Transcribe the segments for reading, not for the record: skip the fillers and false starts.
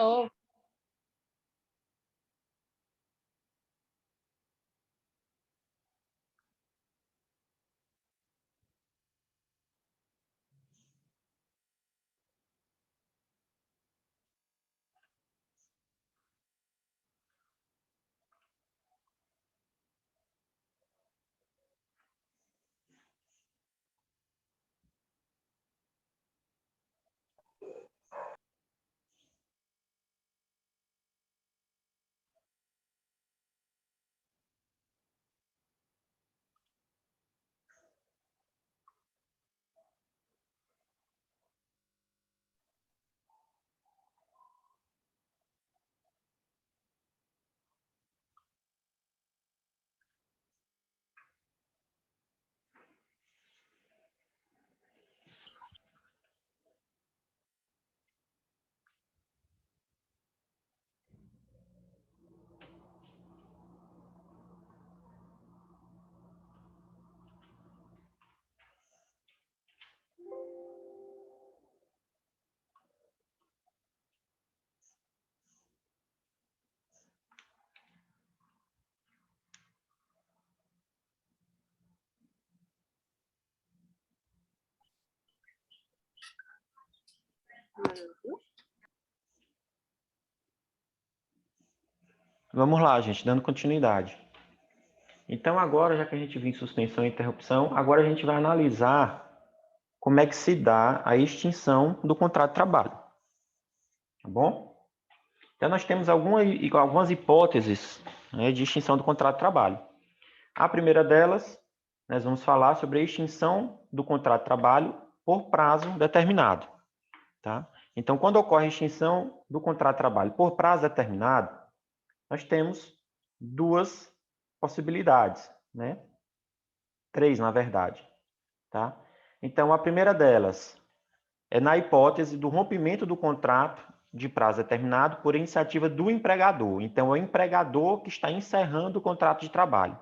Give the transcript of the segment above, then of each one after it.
novo. Vamos lá, gente, dando continuidade. Então, agora, já que a gente viu em suspensão e interrupção, agora a gente vai analisar como é que se dá a extinção do contrato de trabalho. Tá bom? Então, nós temos algumas hipóteses, né, de extinção do contrato de trabalho. A primeira delas, nós vamos falar sobre a extinção do contrato de trabalho por prazo determinado. Tá? Então, quando ocorre a extinção do contrato de trabalho por prazo determinado, nós temos duas possibilidades, né? Três, na verdade. Tá? Então, a primeira delas é na hipótese do rompimento do contrato de prazo determinado por iniciativa do empregador. Então, é o empregador que está encerrando o contrato de trabalho.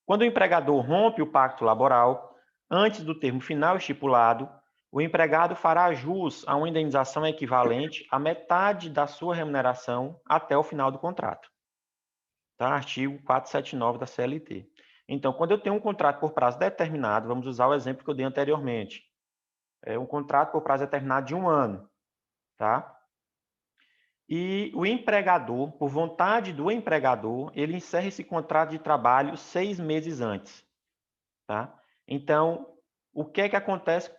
Quando o empregador rompe o pacto laboral, antes do termo final estipulado, o empregado fará jus a uma indenização equivalente à metade da sua remuneração até o final do contrato. Tá? Artigo 479 da CLT. Então, quando eu tenho um contrato por prazo determinado, vamos usar o exemplo que eu dei anteriormente. É um contrato por prazo determinado de 1 ano. Tá? E o empregador, por vontade do empregador, ele encerra esse contrato de trabalho 6 meses antes. Tá? Então, o que é que acontece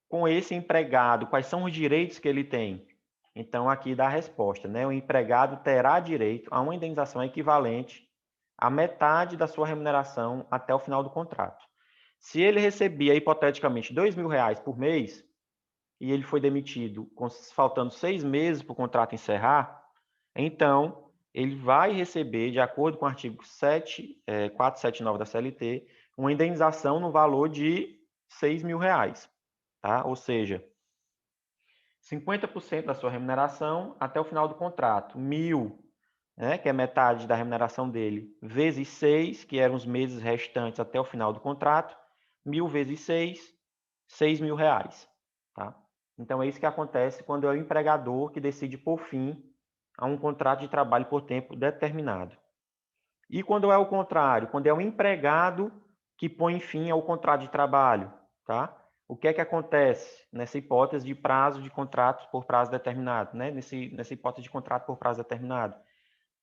com esse empregado? Quais são os direitos que ele tem? Então, aqui dá a resposta, né? O empregado terá direito a uma indenização equivalente à metade da sua remuneração até o final do contrato. Se ele recebia, hipoteticamente, R$ 2.000 por mês, e ele foi demitido faltando 6 meses para o contrato encerrar, então, ele vai receber, de acordo com o artigo 479 da CLT, uma indenização no valor de R$ 6.000, tá? Ou seja, 50% da sua remuneração até o final do contrato. 1.000, né, que é metade da remuneração dele, vezes 6, que eram os meses restantes até o final do contrato. 1.000 vezes 6, R$ 6.000, tá? Então, é isso que acontece quando é o empregador que decide por fim a um contrato de trabalho por tempo determinado. E quando é o contrário, quando é o empregado que põe fim ao contrato de trabalho, tá? O que é que acontece nessa hipótese de prazo de contrato por prazo determinado, né? Nessa hipótese de contrato por prazo determinado?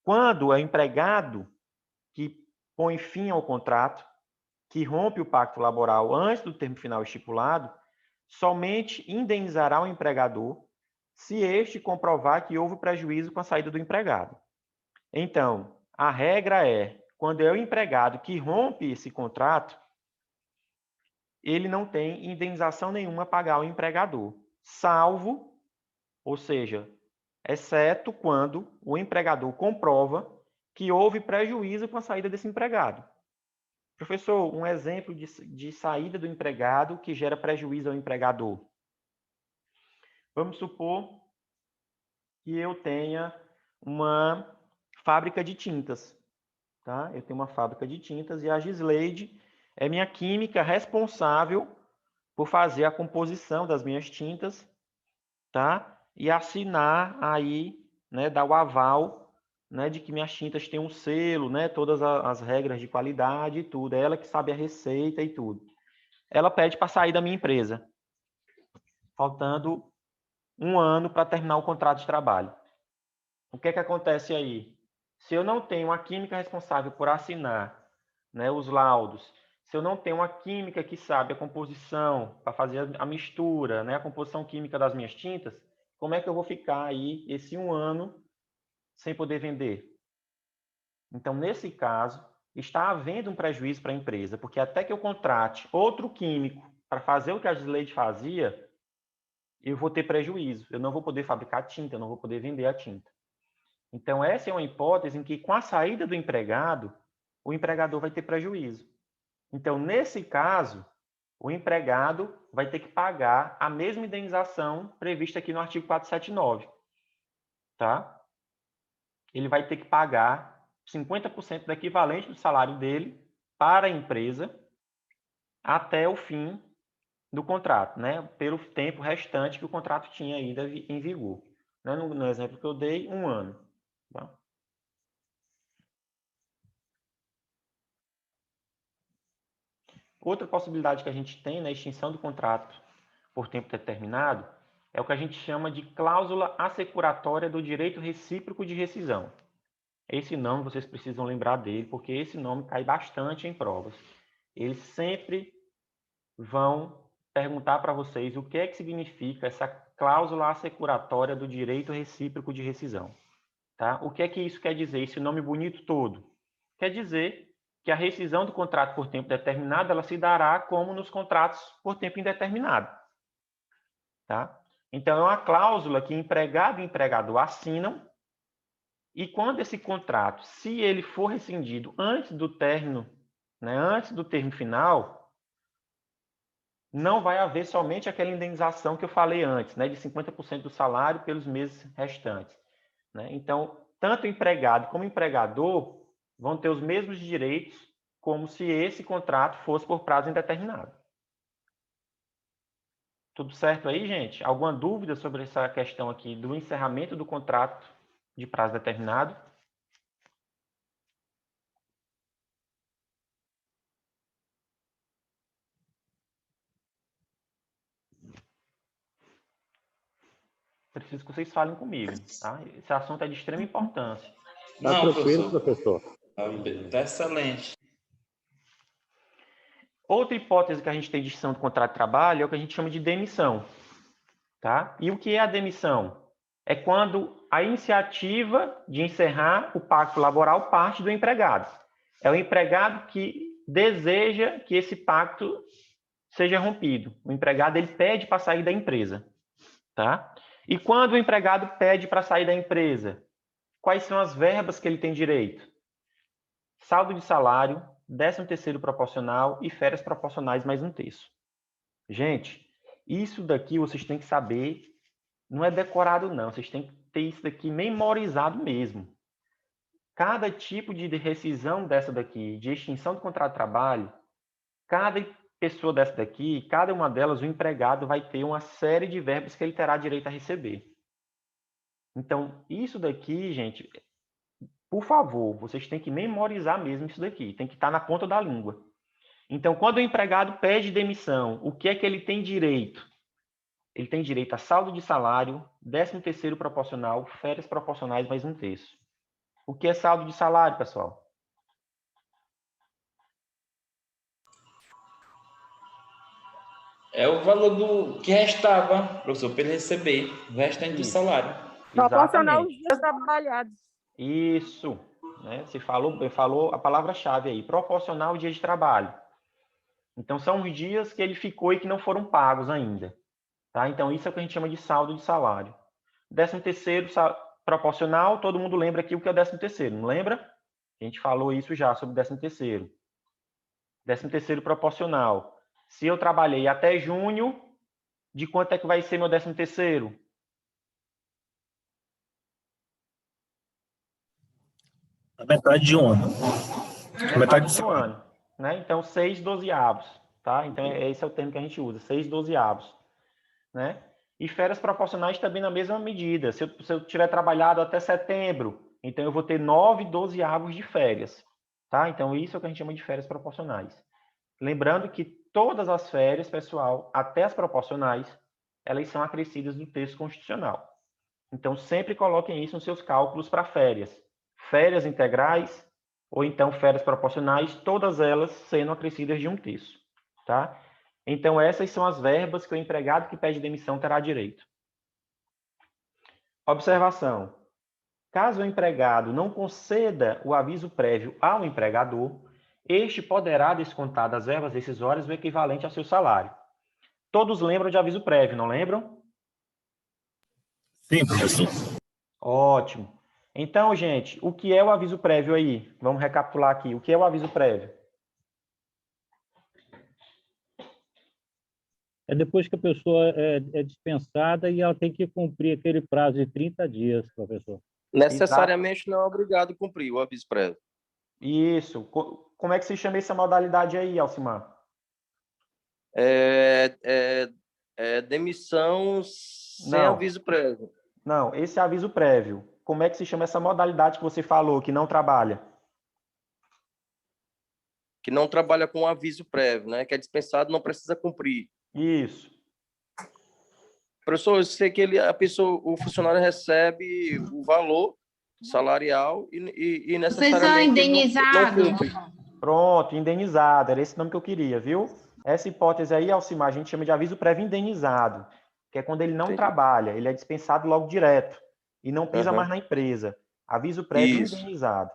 Quando é o empregado que põe fim ao contrato, que rompe o pacto laboral antes do termo final estipulado, somente indenizará o empregador se este comprovar que houve prejuízo com a saída do empregado. Então, a regra é, quando é o empregado que rompe esse contrato, ele não tem indenização nenhuma a pagar ao empregador, salvo, ou seja, exceto quando o empregador comprova que houve prejuízo com a saída desse empregado. Professor, um exemplo de saída do empregado que gera prejuízo ao empregador. Vamos supor que eu tenha uma fábrica de tintas. Tá? Eu tenho uma fábrica de tintas e a Gisleide é minha química responsável por fazer a composição das minhas tintas, tá? e assinar aí, né, dar o aval, né, de que minhas tintas têm um selo, né, todas as regras de qualidade e tudo. É ela que sabe a receita e tudo. Ela pede para sair da minha empresa, faltando 1 ano para terminar o contrato de trabalho. O que é que acontece aí? Se eu não tenho a química responsável por assinar, né, os laudos, se eu não tenho uma química que sabe a composição, para fazer a mistura, né, a composição química das minhas tintas, como é que eu vou ficar aí esse 1 ano sem poder vender? Então, nesse caso, está havendo um prejuízo para a empresa, porque até que eu contrate outro químico para fazer o que a Gilead fazia, eu vou ter prejuízo. Eu não vou poder fabricar tinta, eu não vou poder vender a tinta. Então, essa é uma hipótese em que, com a saída do empregado, o empregador vai ter prejuízo. Então, nesse caso, o empregado vai ter que pagar a mesma indenização prevista aqui no artigo 479. Tá? Ele vai ter que pagar 50% do equivalente do salário dele para a empresa até o fim do contrato, né? Pelo tempo restante que o contrato tinha ainda em vigor. Né? No exemplo que eu dei, 1 ano. Tá? Outra possibilidade que a gente tem na extinção do contrato por tempo determinado é o que a gente chama de cláusula assecuratória do direito recíproco de rescisão. Esse nome vocês precisam lembrar dele, porque esse nome cai bastante em provas. Eles sempre vão perguntar para vocês o que é que significa essa cláusula assecuratória do direito recíproco de rescisão. Tá? O que é que isso quer dizer, esse nome bonito todo? Quer dizer que a rescisão do contrato por tempo determinado ela se dará como nos contratos por tempo indeterminado. Tá? Então, é uma cláusula que empregado e empregador assinam e quando esse contrato, se ele for rescindido antes do término, né, antes do termo final, não vai haver somente aquela indenização que eu falei antes, né, de 50% do salário pelos meses restantes. Né? Então, tanto o empregado como o empregador vão ter os mesmos direitos como se esse contrato fosse por prazo indeterminado. Tudo certo aí, gente? Alguma dúvida sobre essa questão aqui do encerramento do contrato de prazo determinado? Preciso que vocês falem comigo, tá? Esse assunto é de extrema importância. Tá tranquilo, professor. Tá excelente. Outra hipótese que a gente tem de extinção do contrato de trabalho é o que a gente chama de demissão. Tá? E o que é a demissão? É quando a iniciativa de encerrar o pacto laboral parte do empregado. É o empregado que deseja que esse pacto seja rompido. O empregado ele pede para sair da empresa. Tá? E quando o empregado pede para sair da empresa, quais são as verbas que ele tem direito? Saldo de salário, 13º proporcional e férias proporcionais mais 1/3. Gente, isso daqui vocês têm que saber, não é decorado não, vocês têm que ter isso daqui memorizado mesmo. Cada tipo de rescisão dessa daqui, de extinção do contrato de trabalho, cada pessoa dessa daqui, cada uma delas, o empregado vai ter uma série de verbos que ele terá direito a receber. Então, isso daqui, gente, por favor, vocês têm que memorizar mesmo isso daqui, tem que estar na ponta da língua. Então, quando o empregado pede demissão, o que é que ele tem direito? Ele tem direito a saldo de salário, 13º proporcional, férias proporcionais mais 1/3. O que é saldo de salário, pessoal? É o valor do que restava, professor, para ele receber o restante do Isso. salário. Proporcional aos Exatamente. dias trabalhados. Isso. Né? Você falou a palavra-chave aí, proporcional ao dia de trabalho. Então, são os dias que ele ficou e que não foram pagos ainda. Tá? Então, isso é o que a gente chama de saldo de salário. 13º proporcional, todo mundo lembra aqui o que é o 13º, não lembra? A gente falou isso já sobre o 13º. 13º proporcional. Se eu trabalhei até junho, de quanto é que vai ser meu 13º? A metade de um ano. A metade de um ano. Né? Então, 6/12. Tá? Então, esse é o termo que a gente usa, 6/12. Né? E férias proporcionais também na mesma medida. Se eu tiver trabalhado até setembro, então eu vou ter 9, 12 avos de férias. Tá? Então, isso é o que a gente chama de férias proporcionais. Lembrando que todas as férias, pessoal, até as proporcionais, elas são acrescidas do texto constitucional. Então, sempre coloquem isso nos seus cálculos para férias. Férias integrais ou então férias proporcionais, todas elas sendo acrescidas de um terço. Tá? Então, essas são as verbas que o empregado que pede demissão terá direito. Observação. Caso o empregado não conceda o aviso prévio ao empregador, este poderá descontar das verbas rescisórias o equivalente ao seu salário. Todos lembram de aviso prévio, não lembram? Sim, professor. Ótimo. Então, gente, o que é o aviso prévio aí? Vamos recapitular aqui. O que é o aviso prévio? É depois que a pessoa é dispensada e ela tem que cumprir aquele prazo de 30 dias, professor. Necessariamente não é obrigado a cumprir o aviso prévio. Isso. Como é que se chama essa modalidade aí, Alcimar? Demissão sem Não. aviso prévio. Não, esse é aviso prévio. Como é que se chama essa modalidade que você falou, que não trabalha? Que não trabalha com aviso prévio, né? Que é dispensado, não precisa cumprir. Isso. Professor, eu sei que o funcionário recebe o valor salarial e necessariamente Vocês são ele indenizados? não cumpre. Pronto, indenizado. Era esse nome que eu queria, viu? Essa hipótese aí, Alcimar, a gente chama de aviso prévio indenizado, que é quando ele não Entendi. trabalha, ele é dispensado logo direto e não pisa Uhum. mais na empresa. Aviso prévio Isso. indenizado.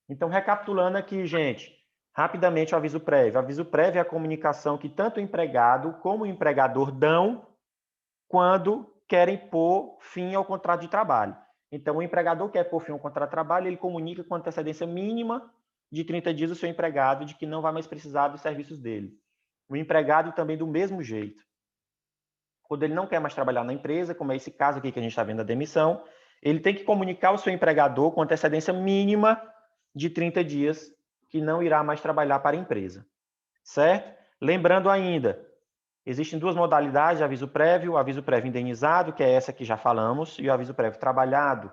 Então, recapitulando aqui, gente, rapidamente o aviso prévio. Aviso prévio é a comunicação que tanto o empregado como o empregador dão quando querem pôr fim ao contrato de trabalho. Então, o empregador quer pôr fim ao contrato de trabalho, ele comunica com antecedência mínima de 30 dias ao seu empregado de que não vai mais precisar dos serviços dele. O empregado também do mesmo jeito. Quando ele não quer mais trabalhar na empresa, como é esse caso aqui que a gente está vendo a demissão, ele tem que comunicar ao seu empregador com antecedência mínima de 30 dias que não irá mais trabalhar para a empresa. Certo? Lembrando ainda, existem duas modalidades de aviso prévio: o aviso prévio indenizado, que é essa que já falamos, e o aviso prévio trabalhado,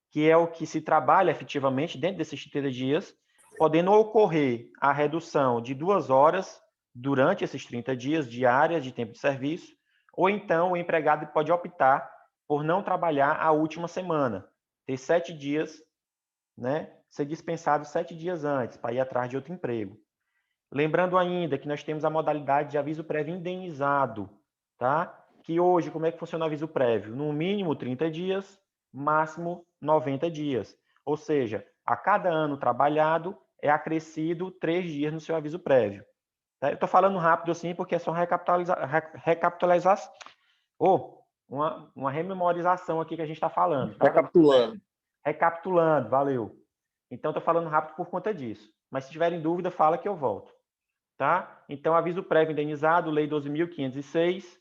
que é o que se trabalha efetivamente dentro desses 30 dias, podendo ocorrer a redução de 2 horas durante esses 30 dias diárias de tempo de serviço, ou então o empregado pode optar por não trabalhar a última semana, ter 7 dias, né, ser dispensado 7 dias antes, para ir atrás de outro emprego. Lembrando ainda que nós temos a modalidade de aviso prévio indenizado, tá? Que hoje, como é que funciona o aviso prévio? No mínimo 30 dias, máximo 90 dias. Ou seja, a cada ano trabalhado é acrescido 3 dias no seu aviso prévio. Tá? Eu estou falando rápido assim porque é só uma rememorização aqui que a gente está falando. Tá? Recapitulando, valeu. Então, estou falando rápido por conta disso. Mas se tiverem dúvida, fala que eu volto. Tá? Então, aviso prévio indenizado, Lei 12.506,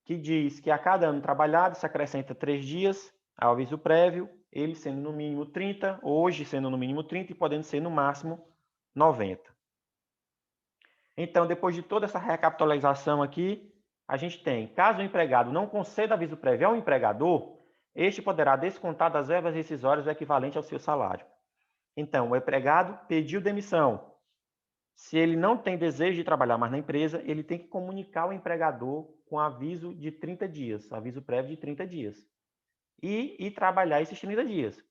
que diz que a cada ano trabalhado se acrescenta 3 dias ao aviso prévio, ele sendo no mínimo 30, hoje sendo no mínimo 30 e podendo ser no máximo 90. Então, depois de toda essa recapitulação aqui, a gente tem, caso o empregado não conceda aviso prévio ao empregador, este poderá descontar das verbas rescisórias o equivalente ao seu salário. Então, o empregado pediu demissão. Se ele não tem desejo de trabalhar mais na empresa, ele tem que comunicar ao empregador com aviso de 30 dias, aviso prévio de 30 dias. E trabalhar esses 30 dias.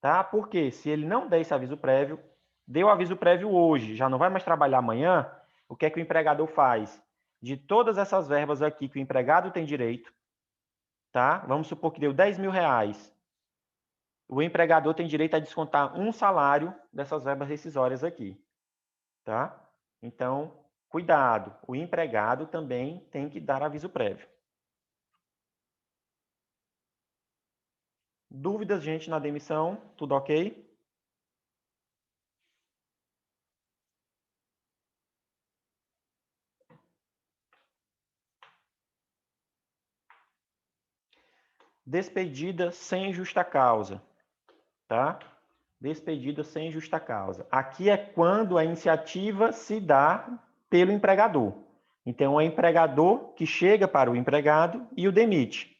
Tá? Porque se ele não der esse aviso prévio, deu aviso prévio hoje, já não vai mais trabalhar amanhã, o que é que o empregador faz? De todas essas verbas aqui que o empregado tem direito, tá? Vamos supor que deu 10 mil reais. O empregador tem direito a descontar um salário dessas verbas rescisórias aqui. Tá? Então, cuidado. O empregado também tem que dar aviso prévio. Dúvidas, gente, na demissão? Tudo ok? Despedida sem justa causa. Tá? Despedida sem justa causa. Aqui é quando a iniciativa se dá pelo empregador. Então, é o empregador que chega para o empregado e o demite.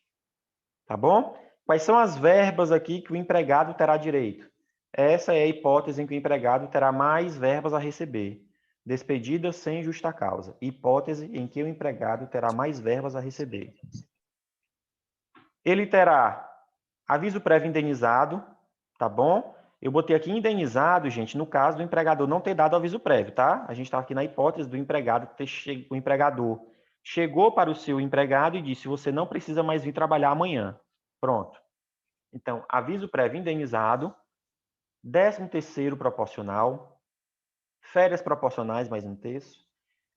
Tá bom? Quais são as verbas aqui que o empregado terá direito? Essa é a hipótese em que o empregado terá mais verbas a receber. Despedida sem justa causa. Hipótese em que o empregado terá mais verbas a receber. Ele terá aviso prévio indenizado, tá bom? Eu botei aqui indenizado, gente, no caso do empregador não ter dado aviso prévio, tá? A gente está aqui na hipótese do empregado o empregador chegou para o seu empregado e disse: você não precisa mais vir trabalhar amanhã. Pronto. Então, aviso prévio indenizado, 13º proporcional, férias proporcionais mais um terço,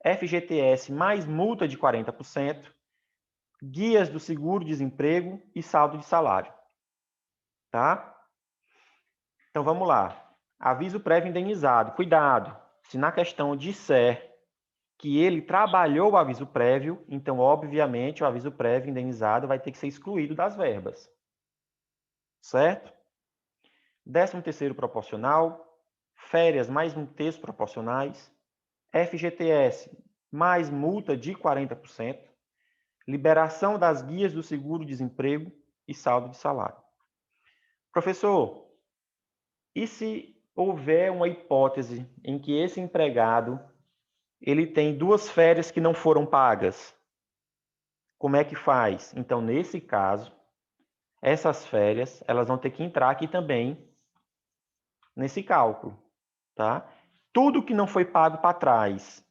FGTS mais multa de 40%, guias do seguro-desemprego e saldo de salário. Tá? Então, vamos lá. Aviso prévio indenizado. Cuidado. Se na questão disser que ele trabalhou o aviso prévio, então, obviamente, o aviso prévio indenizado vai ter que ser excluído das verbas. Certo? 13º proporcional, férias mais um terço proporcionais, FGTS mais multa de 40%, liberação das guias do seguro-desemprego e saldo de salário. Professor, e se houver uma hipótese em que esse empregado ele tem 2 férias que não foram pagas? Como é que faz? Então, nesse caso, essas férias elas vão ter que entrar aqui também nesse cálculo, tá? Tudo que não foi pago para trás,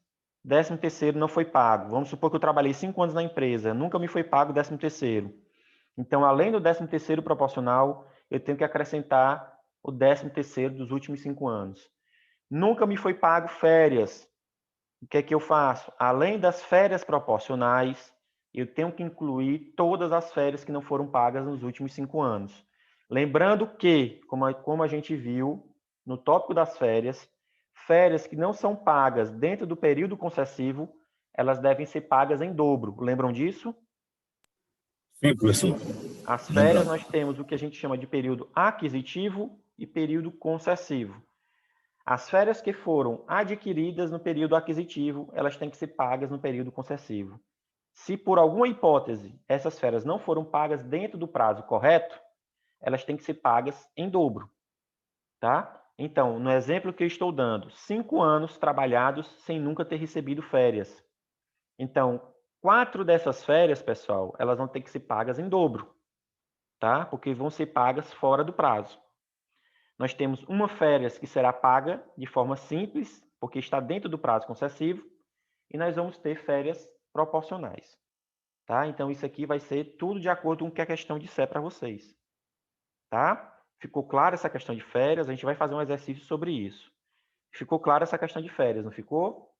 13º não foi pago. Vamos supor que eu trabalhei 5 anos na empresa, nunca me foi pago 13º. Então, além do 13º proporcional, eu tenho que acrescentar o 13º dos últimos 5 anos. Nunca me foi pago férias. O que é que eu faço? Além das férias proporcionais, eu tenho que incluir todas as férias que não foram pagas nos últimos 5 anos. Lembrando que, como a gente viu no tópico das férias que não são pagas dentro do período concessivo, elas devem ser pagas em dobro. Lembram disso? Sim, professor. As férias Lembrando. nós temos o que a gente chama de período aquisitivo e período concessivo. As férias que foram adquiridas no período aquisitivo, elas têm que ser pagas no período concessivo. Se por alguma hipótese essas férias não foram pagas dentro do prazo correto, elas têm que ser pagas em dobro, tá? Então, no exemplo que eu estou dando, 5 anos trabalhados sem nunca ter recebido férias. Então, 4 dessas férias, pessoal, elas vão ter que ser pagas em dobro, tá? Porque vão ser pagas fora do prazo. Nós temos uma férias que será paga de forma simples, porque está dentro do prazo concessivo, e nós vamos ter férias proporcionais. Tá? Então, isso aqui vai ser tudo de acordo com o que a questão disser para vocês. Tá? Ficou clara essa questão de férias? A gente vai fazer um exercício sobre isso. Ficou clara essa questão de férias, não ficou?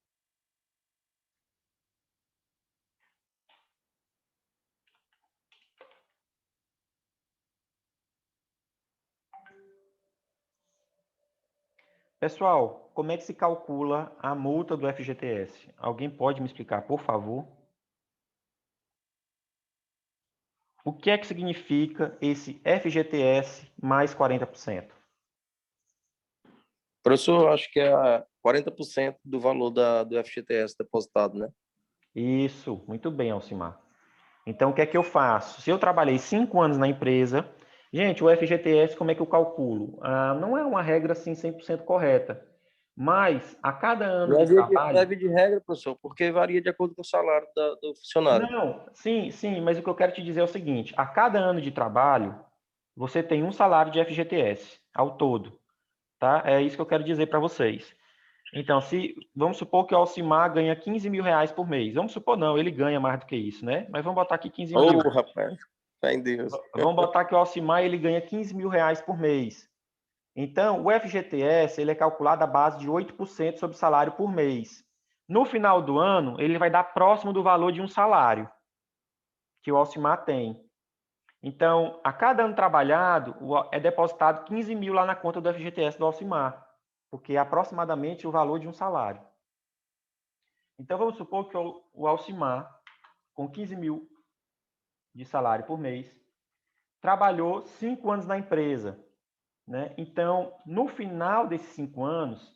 Pessoal, como é que se calcula a multa do FGTS? Alguém pode me explicar, por favor? O que é que significa esse FGTS mais 40%? Professor, acho que é 40% do valor do FGTS depositado, né? Isso, muito bem, Alcimar. Então, o que é que eu faço? Se eu trabalhei 5 anos na empresa, gente, o FGTS, como é que eu calculo? Não é uma regra, assim, 100% correta, mas a cada ano Não é de trabalho... via de regra, professor, porque varia de acordo com o salário do funcionário. Não, sim, mas o que eu quero te dizer é o seguinte, a cada ano de trabalho, você tem um salário de FGTS ao todo, tá? É isso que eu quero dizer para vocês. Então, vamos supor que o Alcimar ganha 15 mil reais por mês. Vamos supor, não, ele ganha mais do que isso, né? Mas vamos botar aqui 15 mil. Ô, rapaz, fé em Deus. Vamos botar que o Alcimar ele ganha 15 mil reais por mês. Então, o FGTS ele é calculado à base de 8% sobre o salário por mês. No final do ano, ele vai dar próximo do valor de um salário que o Alcimar tem. Então, a cada ano trabalhado, é depositado 15 mil lá na conta do FGTS do Alcimar, porque é aproximadamente o valor de um salário. Então, vamos supor que o Alcimar, com 15 mil de salário por mês, trabalhou 5 anos na empresa, né? Então, no final desses 5 anos,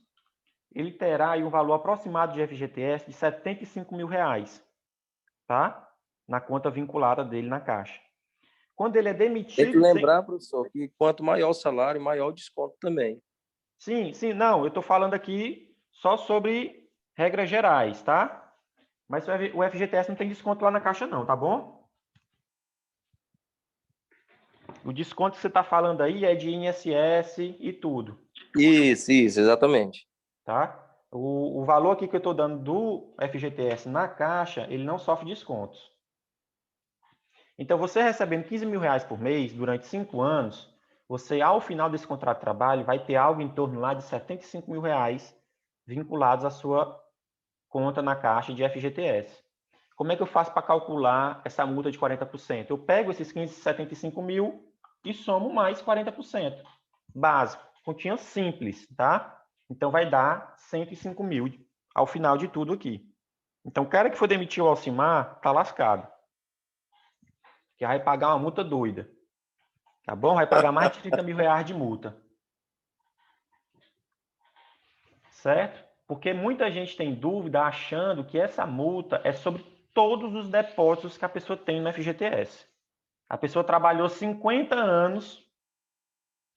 ele terá aí um valor aproximado de FGTS de R$ 75 mil, tá? Na conta vinculada dele na Caixa. Quando ele é Tem que demitido... lembrar, professor, que quanto maior o salário, maior o desconto também. Sim, não, eu estou falando aqui só sobre regras gerais, tá? Mas o FGTS não tem desconto lá na Caixa não, tá bom? O desconto que você está falando aí é de INSS e tudo, Isso, exatamente. tá? O valor aqui que eu estou dando do FGTS na Caixa, ele não sofre descontos. Então, você recebendo 15 mil reais por mês durante 5 anos, você, ao final desse contrato de trabalho, vai ter algo em torno lá de 75 mil reais vinculados à sua conta na Caixa de FGTS. Como é que eu faço para calcular essa multa de 40%? Eu pego esses 75 mil e somo mais 40%. Básico, continha simples, tá? Então, vai dar 105 mil ao final de tudo aqui. Então, o cara que for demitir o Alcimar, tá lascado. Que vai pagar uma multa doida. Tá bom? Vai pagar mais de 30 mil reais de multa. Certo? Porque muita gente tem dúvida achando que essa multa é sobre todos os depósitos que a pessoa tem no FGTS. A pessoa trabalhou 50 anos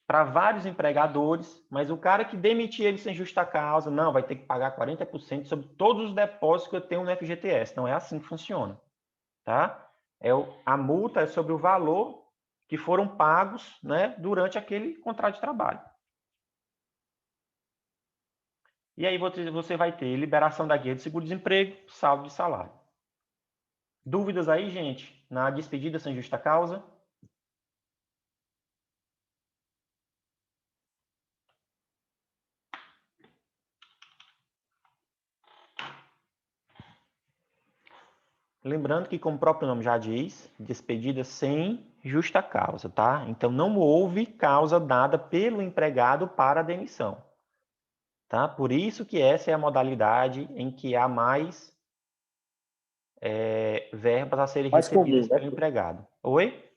para vários empregadores, mas o cara que demitir ele sem justa causa, não, vai ter que pagar 40% sobre todos os depósitos que eu tenho no FGTS. Não é assim que funciona. Tá? A multa é sobre o valor que foram pagos, né, durante aquele contrato de trabalho. E aí você vai ter liberação da guia de seguro-desemprego, saldo de salário. Dúvidas aí, gente? Na despedida sem justa causa? Lembrando que, como o próprio nome já diz, despedida sem justa causa, tá? Então, não houve causa dada pelo empregado para a demissão. Tá? Por isso que essa é a modalidade em que há mais verbas a serem Mais recebidas comum, né? pelo empregado. Oi?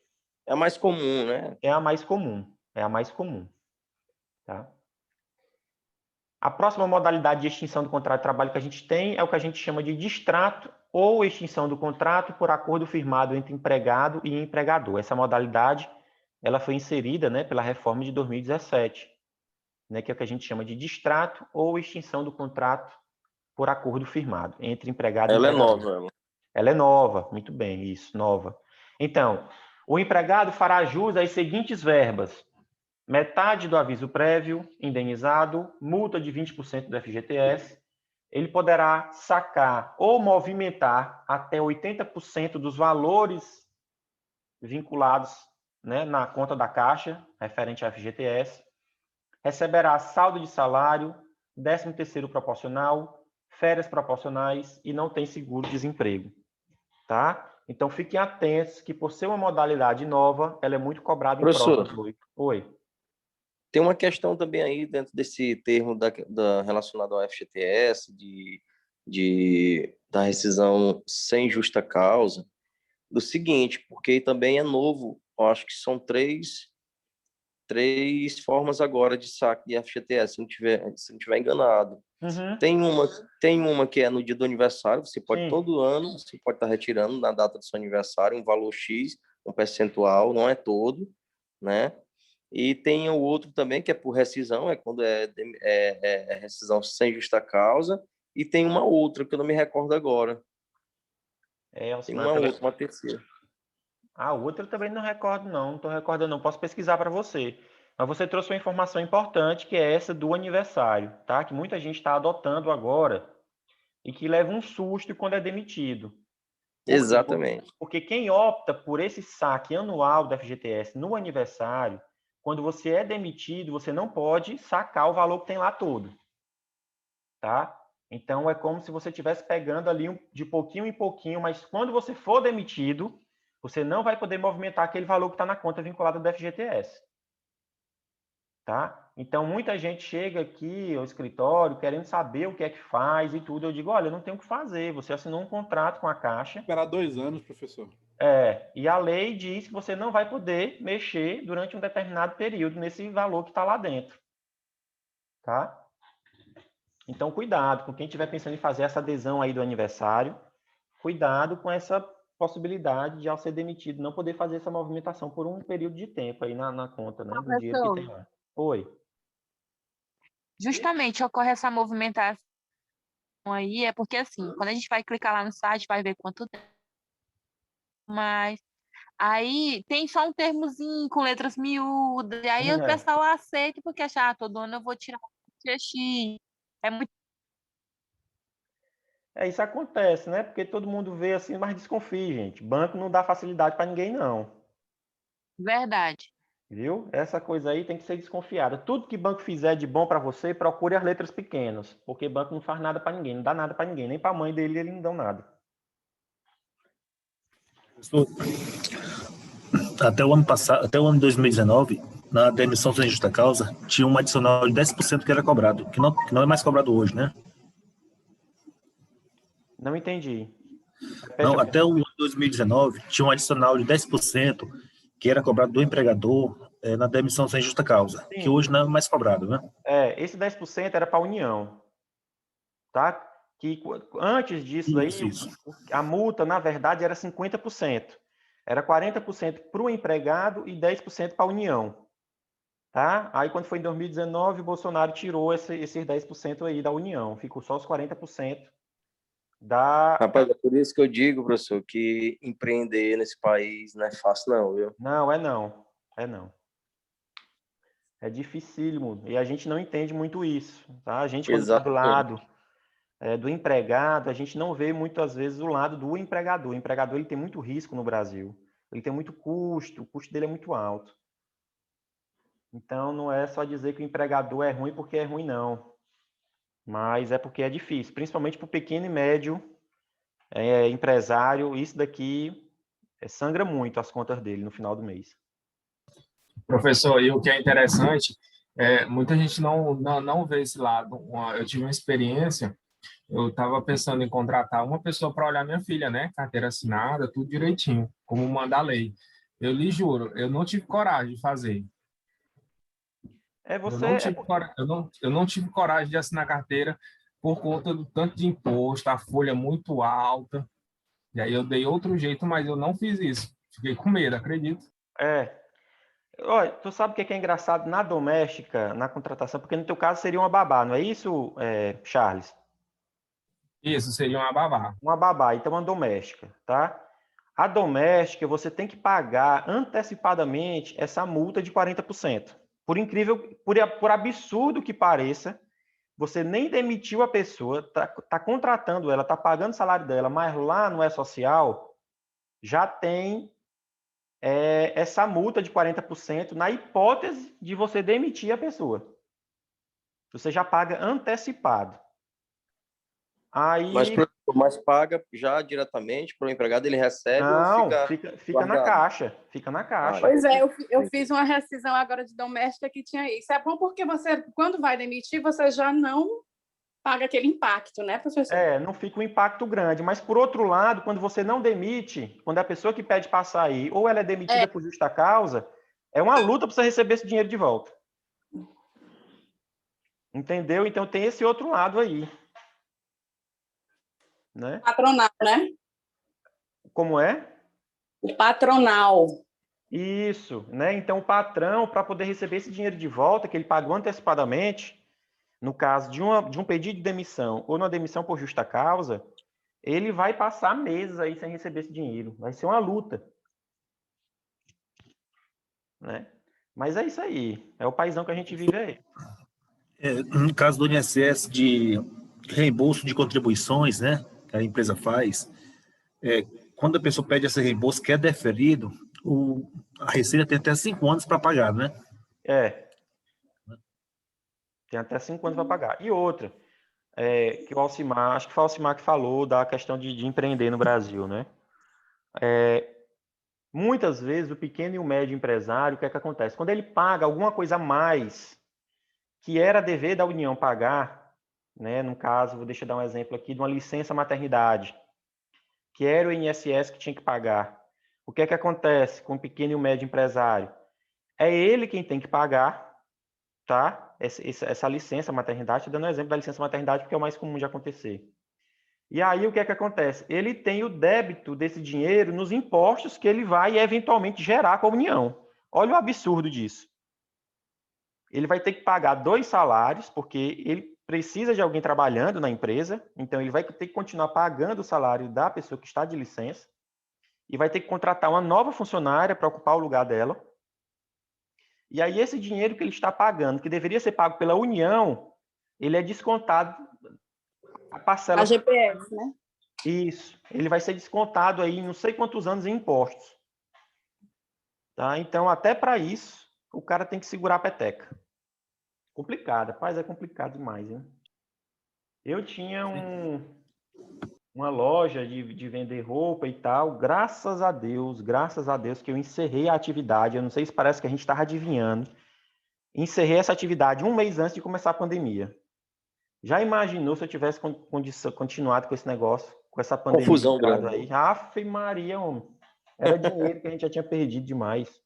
É a mais comum, né? É a mais comum. É a mais comum. Tá? A próxima modalidade de extinção do contrato de trabalho que a gente tem é o que a gente chama de distrato ou extinção do contrato por acordo firmado entre empregado e empregador. Essa modalidade ela foi inserida, né, pela reforma de 2017, né, que é o que a gente chama de distrato ou extinção do contrato por acordo firmado entre empregado e Ela é empregador. nova, ela. Ela é nova, muito bem, isso, nova. Então, o empregado fará jus às seguintes verbas: metade do aviso prévio, indenizado, multa de 20% do FGTS. Ele poderá sacar ou movimentar até 80% dos valores vinculados, né, na conta da Caixa, referente ao FGTS. Receberá saldo de salário, 13º proporcional, férias proporcionais e não tem seguro-desemprego. Tá? Então, fiquem atentos que, por ser uma modalidade nova, ela é muito cobrada em Professor, provas. Oi. tem uma questão também aí dentro desse termo relacionado ao FGTS, da rescisão sem justa causa, do seguinte, porque também é novo, eu acho que são três formas agora de saque de FGTS, se não tiver enganado. Uhum. Tem uma que é no dia do aniversário, você pode Sim. todo ano, você pode estar retirando na data do seu aniversário um valor X, um percentual, não é todo, né? E tem o outro também, que é por rescisão, é quando é rescisão sem justa causa, e tem uma outra, que eu não me recordo agora. Tem uma terceira. A outra eu também não recordo, não estou recordando, não. Posso pesquisar para você. Mas você trouxe uma informação importante, que é essa do aniversário, tá? Que muita gente está adotando agora e que leva um susto quando é demitido. Por quê? Exatamente. Porque quem opta por esse saque anual do FGTS no aniversário, quando você é demitido, você não pode sacar o valor que tem lá todo. Tá? Então, é como se você estivesse pegando ali de pouquinho em pouquinho, mas quando você for demitido, você não vai poder movimentar aquele valor que está na conta vinculada do FGTS. Tá? Então, muita gente chega aqui ao escritório querendo saber o que é que faz e tudo. Eu digo, olha, eu não tenho o que fazer. Você assinou um contrato com a Caixa. Esperar 2 anos, professor. E a lei diz que você não vai poder mexer durante um determinado período nesse valor que está lá dentro. Tá? Então, cuidado com quem estiver pensando em fazer essa adesão aí do aniversário, cuidado com essa possibilidade de, ao ser demitido, não poder fazer essa movimentação por um período de tempo aí na conta, né, do dinheiro que tem Professor, lá. Oi. justamente ocorre essa movimentação aí, é porque assim, quando a gente vai clicar lá no site, vai ver quanto tempo, mas aí tem só um termozinho com letras miúdas, e aí o pessoal aceita porque acha, todo ano eu vou tirar um X. É muito Isso acontece, né? Porque todo mundo vê assim, mas desconfie, gente. Banco não dá facilidade para ninguém, não. verdade. Viu? Essa coisa aí tem que ser desconfiada. Tudo que banco fizer de bom para você, procure as letras pequenas, porque banco não faz nada para ninguém, não dá nada para ninguém, nem para a mãe dele ele não dão nada. Até o ano passado, até o ano 2019, na demissão sem justa causa, tinha um adicional de 10% que era cobrado, que não é mais cobrado hoje, né? Não entendi. Repete Não, a até o pergunta. ano 2019, tinha um adicional de 10% que era cobrado do empregador na demissão sem justa causa, que Sim, hoje não é mais cobrado, né? esse 10% era para a União, tá? Que antes disso aí, Isso. a multa, na verdade, era 50%. Era 40% para o empregado e 10% para a União. Tá? Aí, quando foi em 2019, o Bolsonaro tirou esses 10% aí da União. Ficou só os 40% da... Rapaz, é por isso que eu digo, professor, que empreender nesse país não é fácil não, viu? Não, é não. É não. É dificílimo. E a gente não entende muito isso. Tá? A gente, quando está do Exatamente. lado do empregado, a gente não vê muitas vezes o lado do empregador. O empregador ele tem muito risco no Brasil. Ele tem muito custo, o custo dele é muito alto. Então, não é só dizer que o empregador é ruim porque é ruim, não. Mas é porque é difícil, principalmente para o pequeno e médio empresário. Isso daqui sangra muito as contas dele no final do mês. Professor, e o que é interessante, muita gente não vê esse lado. Eu tive uma experiência, eu estava pensando em contratar uma pessoa para olhar minha filha, né? Carteira assinada, tudo direitinho, como manda a lei. Eu lhe juro, eu não tive coragem de fazer. Eu Você não tive, eu não tive coragem de assinar carteira por conta do tanto de imposto, a folha muito alta. E aí eu dei outro jeito, mas eu não fiz isso. Fiquei com medo, acredito. é. Olha, tu sabe o que é engraçado na doméstica, na contratação? Porque no teu caso seria uma babá, não é isso, Charles? Isso seria uma babá. Uma babá, então uma doméstica, tá? A doméstica, você tem que pagar antecipadamente essa multa de 40%. Por incrível, por absurdo que pareça, você nem demitiu a pessoa, tá contratando ela, tá pagando o salário dela, mas lá no E-Social já tem essa multa de 40% na hipótese de você demitir a pessoa. Você já paga antecipado. Mas, Aí, mas paga já diretamente para o empregado, ele recebe ou não, fica fica na guardado? caixa, fica na caixa. Pois é, eu fiz uma rescisão agora de doméstica que tinha isso. É bom porque você, quando vai demitir, você já não paga aquele impacto, né, professor? Não fica um impacto grande, mas por outro lado, quando você não demite, quando a pessoa que pede para sair, ou ela é demitida por justa causa, é uma luta para você receber esse dinheiro de volta. Entendeu? Então tem esse outro lado aí. Né? Patronal, né? Como é? O patronal. Isso, né? Então o patrão, para poder receber esse dinheiro de volta, que ele pagou antecipadamente, no caso de um pedido de demissão ou uma demissão por justa causa, ele vai passar meses aí sem receber esse dinheiro. Vai ser uma luta. Né? Mas é isso aí. É o paizão que a gente vive aí. No caso do INSS, de reembolso de contribuições, né, que a empresa faz, quando a pessoa pede esse reembolso que é deferido, a Receita tem até 5 anos para pagar, né? Tem até 5 anos para pagar. E outra, que o Alcimar, acho que foi o Alcimar que falou da questão de empreender no Brasil, né? Muitas vezes o pequeno e o médio empresário, o que é que acontece? Quando ele paga alguma coisa a mais que era dever da União pagar, né? No caso, deixa eu dar um exemplo aqui de uma licença maternidade, que era o INSS que tinha que pagar. O que é que acontece com o pequeno e o médio empresário? É ele quem tem que pagar, tá? Essa licença maternidade, estou dando um exemplo da licença maternidade porque é o mais comum de acontecer. E aí, o que é que acontece? Ele tem o débito desse dinheiro nos impostos que ele vai eventualmente gerar com a União. Olha o absurdo disso. Ele vai ter que pagar 2 salários, porque ele precisa de alguém trabalhando na empresa, então ele vai ter que continuar pagando o salário da pessoa que está de licença, e vai ter que contratar uma nova funcionária para ocupar o lugar dela. E aí, esse dinheiro que ele está pagando, que deveria ser pago pela União, ele é descontado a parcela. A GPS, né? Isso. Ele vai ser descontado aí não sei quantos anos em impostos. Tá? Então, até para isso, o cara tem que segurar a peteca. Complicado, rapaz, é complicado demais, hein? Eu tinha uma loja de vender roupa e tal, graças a Deus que eu encerrei a atividade. Eu não sei se parece que a gente estava adivinhando. Encerrei essa atividade 1 mês antes de começar a pandemia. Já imaginou se eu tivesse continuado com esse negócio, com essa pandemia? Confusão grande. Aí? Afe Maria, homem. Era dinheiro que a gente já tinha perdido demais.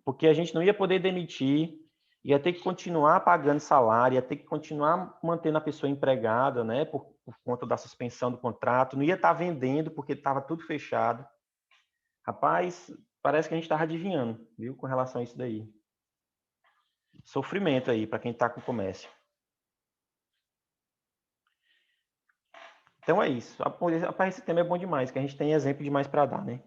Porque a gente não ia poder demitir, ia ter que continuar pagando salário, ia ter que continuar mantendo a pessoa empregada, né, por conta da suspensão do contrato, não ia estar vendendo porque estava tudo fechado. Rapaz, parece que a gente estava adivinhando, viu, com relação a isso daí. Sofrimento aí para quem está com comércio. Então é isso. Esse tema é bom demais, que a gente tem exemplo demais para dar, né?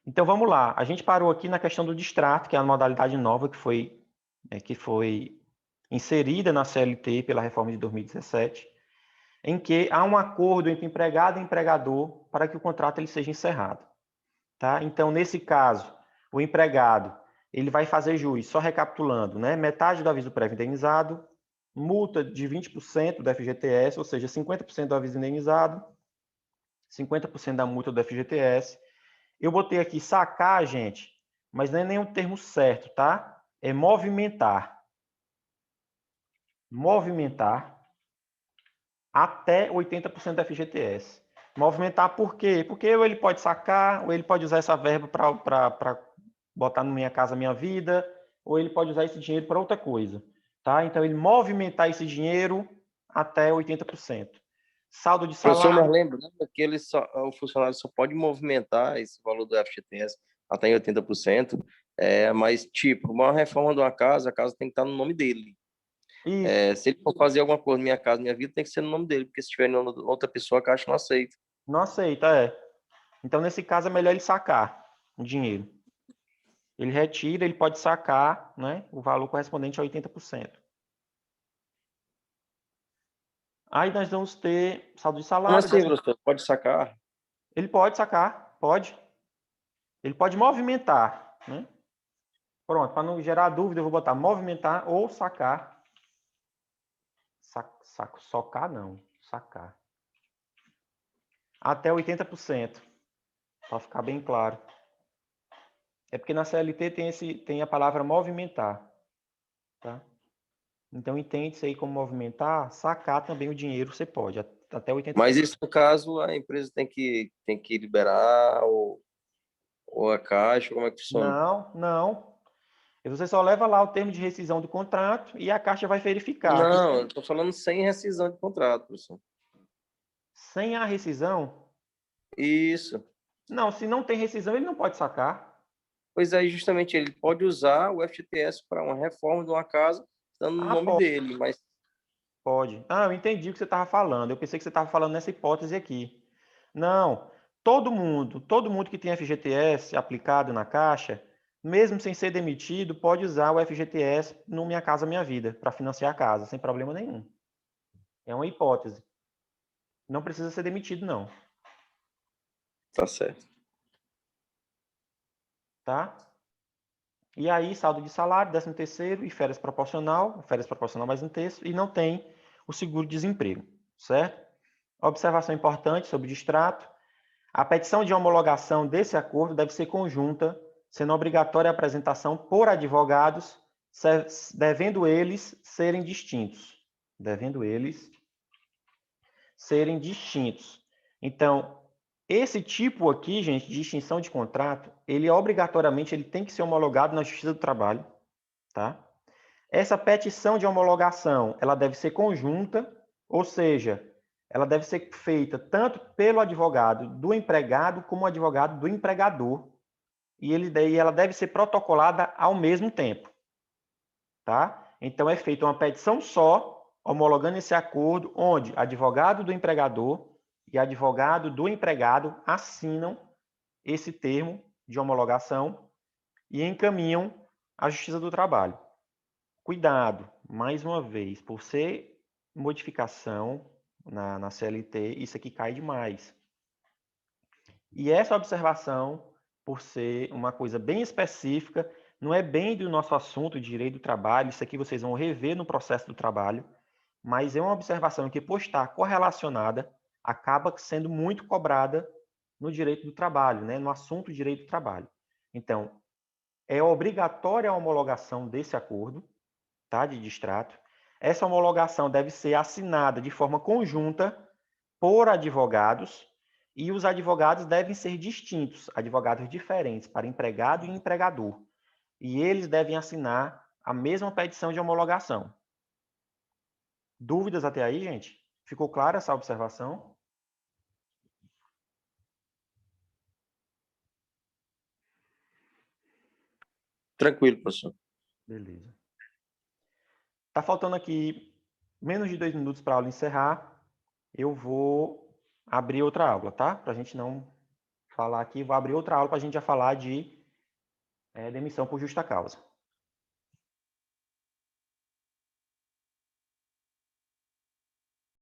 Então vamos lá. A gente parou aqui na questão do distrato, que é a modalidade nova que foi inserida na CLT pela reforma de 2017, em que há um acordo entre empregado e empregador para que o contrato ele seja encerrado. Tá? Então, nesse caso, o empregado ele vai fazer jus, só recapitulando, né? Metade do aviso prévio indenizado, multa de 20% do FGTS, ou seja, 50% do aviso indenizado, 50% da multa do FGTS. Eu botei aqui sacar, gente, mas não é nenhum termo certo, tá? É movimentar. Movimentar até 80% do FGTS. Movimentar por quê? Porque ou ele pode sacar, ou ele pode usar essa verba para botar na Minha Casa Minha Vida, ou ele pode usar esse dinheiro para outra coisa. Tá? Então, ele movimentar esse dinheiro até 80%. Saldo de salário... Professor, mas lembrando que o funcionário só pode movimentar esse valor do FGTS até em 80%, mas, tipo, uma reforma de uma casa, a casa tem que estar no nome dele. Se ele for fazer alguma coisa na Minha Casa Minha Vida, tem que ser no nome dele, porque se tiver em nome de outra pessoa, a Caixa não aceita. Não aceita, é. Então, nesse caso, é melhor ele sacar o dinheiro. Ele retira, ele pode sacar, né, o valor correspondente a 80%. Aí nós vamos ter saldo de salário. Como assim, professor? Pode sacar? Ele pode sacar, pode. Ele pode movimentar, né? Pronto, para não gerar dúvida, eu vou botar movimentar ou sacar. Socar não, sacar. Até 80%, para ficar bem claro. É porque na CLT tem a palavra movimentar, tá? Então, entende-se aí como movimentar, sacar também o dinheiro, você pode, até 80%. Mas isso, no caso, a empresa tem que liberar, ou a Caixa, como é que funciona? Não. Você só leva lá o termo de rescisão do contrato e a Caixa vai verificar. Não, eu estou falando sem rescisão de contrato, professor. Sem a rescisão? Isso. Não, se não tem rescisão, ele não pode sacar. Pois aí, justamente, ele pode usar o FGTS para uma reforma de uma casa, dando o nome dele, mas... Pode. Eu entendi o que você estava falando. Eu pensei que você estava falando nessa hipótese aqui. Não. Todo mundo que tem FGTS aplicado na Caixa, mesmo sem ser demitido, pode usar o FGTS no Minha Casa Minha Vida, para financiar a casa, sem problema nenhum. É uma hipótese. Não precisa ser demitido, não. Tá certo. Tá? E aí, saldo de salário, 13º e férias proporcional mais um terço, e não tem o seguro-desemprego, certo? Observação importante sobre o distrato. A petição de homologação desse acordo deve ser conjunta, sendo obrigatória a apresentação por advogados, devendo eles serem distintos. Então, esse tipo aqui, gente, de extinção de contrato, ele obrigatoriamente tem que ser homologado na Justiça do Trabalho, tá? Essa petição de homologação, ela deve ser conjunta, ou seja, ela deve ser feita tanto pelo advogado do empregado como o advogado do empregador, e ela deve ser protocolada ao mesmo tempo, tá? Então é feita uma petição só, homologando esse acordo, onde advogado do empregador e advogado do empregado assinam esse termo de homologação e encaminham à Justiça do Trabalho. Cuidado, mais uma vez, por ser modificação na CLT, isso aqui cai demais. E essa observação, por ser uma coisa bem específica, não é bem do nosso assunto de direito do trabalho, isso aqui vocês vão rever no processo do trabalho, mas é uma observação que, por estar correlacionada, acaba sendo muito cobrada no direito do trabalho, né? No assunto de direito do trabalho. Então, é obrigatória a homologação desse acordo, tá? De distrato. Essa homologação deve ser assinada de forma conjunta por advogados, e os advogados devem ser distintos, advogados diferentes para empregado e empregador. E eles devem assinar a mesma petição de homologação. Dúvidas até aí, gente? Ficou clara essa observação? Tranquilo, professor. Beleza. Tá faltando aqui menos de 2 minutos para a aula encerrar. Eu vou abrir outra aula, tá? Para a gente não falar aqui, vou abrir outra aula para a gente já falar de demissão por justa causa.